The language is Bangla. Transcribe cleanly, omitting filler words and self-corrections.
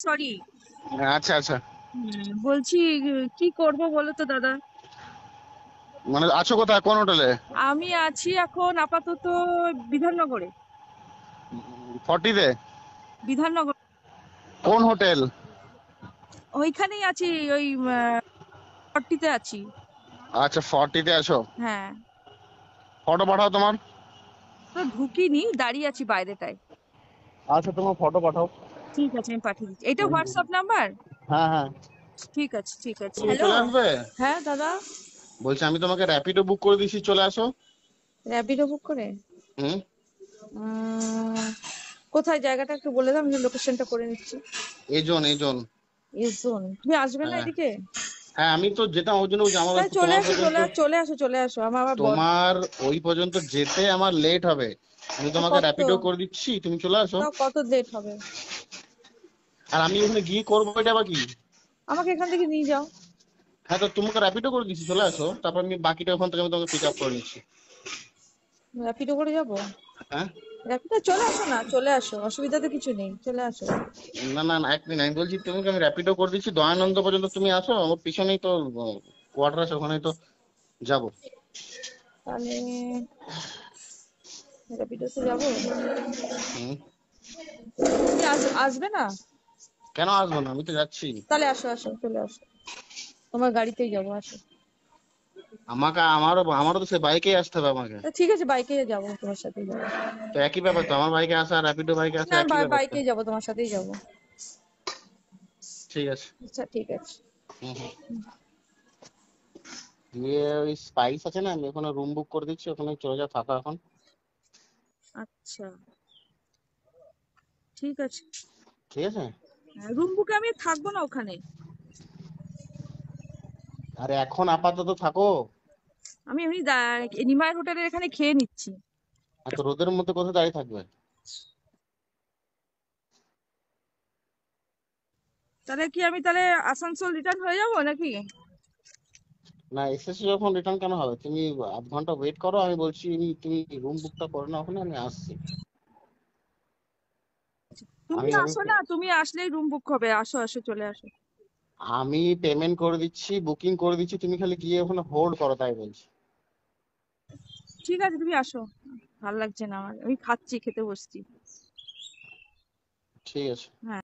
সরি। আচ্ছা আচ্ছা। বলছি, কি করব বলো তো দাদা। মানে আছো কোথায়, কোন হোটেলে? আমি আছি এখন আপাতত বিধাননগরে। 40-তে? বিধাননগর। কোন হোটেল? ওইখানেই আছি, ওই 40-তে আছি। আচ্ছা, 40-তে আছো। হ্যাঁ। ফটো পাঠাও তোমার। তো ঢুকিনি, দাঁড়িয়ে আছি বাইরেটায়। আচ্ছা, তোমার ফটো পাঠাও। ঠিক আছে, আমি পাঠিয়ে দিচ্ছি। এটা হোয়াটসঅ্যাপ নাম্বার? হ্যাঁ হ্যাঁ। ঠিক আছে ঠিক আছে। তুমি হ্যালো। চলে আসবে? হ্যাঁ দাদা। বলছি আমি তোমাকে র্যাপিডো বুক করে দিয়েছি, চলে আসো। র্যাপিডো বুক করে? হুম। উম, কোথায় জায়গাটা একটু বলে দাও, আমি লোকেশনটা করে নিচ্ছি। এজন এজন। ইজোন, তুমি আসবে না হ্যাঁ এদিকে? হ্যাঁ, আমি তো যেতাম ওই জন্য বলছি, আমার তাহলে চলে তোমার আসো, পর্যন্ত, চলে আসো আমার আবার তোমার ওই পর্যন্ত যেতে আমার লেট হবে। আমি তোমাকে কত? র্যাপিডো করে দিচ্ছি, তুমি চলে আসো। তাও কত লেট হবে? আর আমি ওখানে গিয়ে করবো এটা আবার কি? আমাকে এখান থেকে নিয়ে যাও। হ্যাঁ, তো তোমাকে র্যাপিডো করে দিচ্ছি, চলে আসো, তারপর আমি বাকিটা ওখান থেকে আমি তোমাকে পিক আপ করে নিচ্ছি। র্যাপিডো করে যাবো? হ্যাঁ। র্যাপিডো, চলে আসো না, চলে আসো, অসুবিধা তো কিছু নেই, চলে আসো। না না না, এক মিনিট, আমি বলছি তোমাকে আমি র্যাপিডো করে দিচ্ছি, দয়ানন্দ পর্যন্ত তুমি আসো, আমার পিছনেই তো কোয়ার্টার আছে, ওখানেই তো যাবো। তাহলে র্যাপিডোতে যাবো। হুম। তুমি আসবে না? কেন আসবো না, আমি তো যাচ্ছি। তাহলে আসো আসো, চলে আসো, তোমার গাড়িতেই যাবো, আসো। আমাকে আমারও আমারও তো সে বাইকেই আসতে হবে আমাকে। ঠিক আছে, বাইকে যাবো, তোমার সাথেই যাবো। তো একই ব্যাপার তো, আমার বাইকে আসা আর র্যাপিডো বাইকে আসা না, একই ব্যাপার তো। বাইকেই যাবো, তোমার সাথেই যাবো। ঠিক আছে। আচ্ছা ঠিক আছে। হুম হুম। দিয়ে ওই স্পাইস আছে না, আমি ওখানে রুম বুক করে দিচ্ছি, ওখানে চলে যাও, থাকা এখন। আচ্ছা ঠিক আছে। ঠিক আছে। রুম বুকে আমি থাকবো না ওখানে। আরে এখন আপাতত থাকো। আমি এমনি নিমাই হোটেলের এখানে খেয়ে নিচ্ছি। এত রোদের মধ্যে কোথায় দাঁড়িয়ে থাকবে? তাহলে কি আমি তাহলে আসানসোল রিটার্ন হয়ে যাবো নাকি? না, এসএসসি যখন রিটার্ন কেন হবে, তুমি আধ ঘন্টা ওয়েট করো, আমি বলছি তুমি রুম বুকটা করে নাও ওখানে, আমি আসছি। তুমি আমি আমি আসো না, তুমি আসলেই রুম বুক হবে, আসো আসো, চলে আসো। আমি পেমেন্ট করে দিচ্ছি, বুকিং করে দিচ্ছি, তুমি খালি গিয়ে ওখানে হোল্ড করো, তাই বলছি। ঠিক আছে, তুমি আসো। ভাল লাগছে না আমার, আমি খাচ্ছি, খেতে বসছি। ঠিক আছে। হ্যাঁ।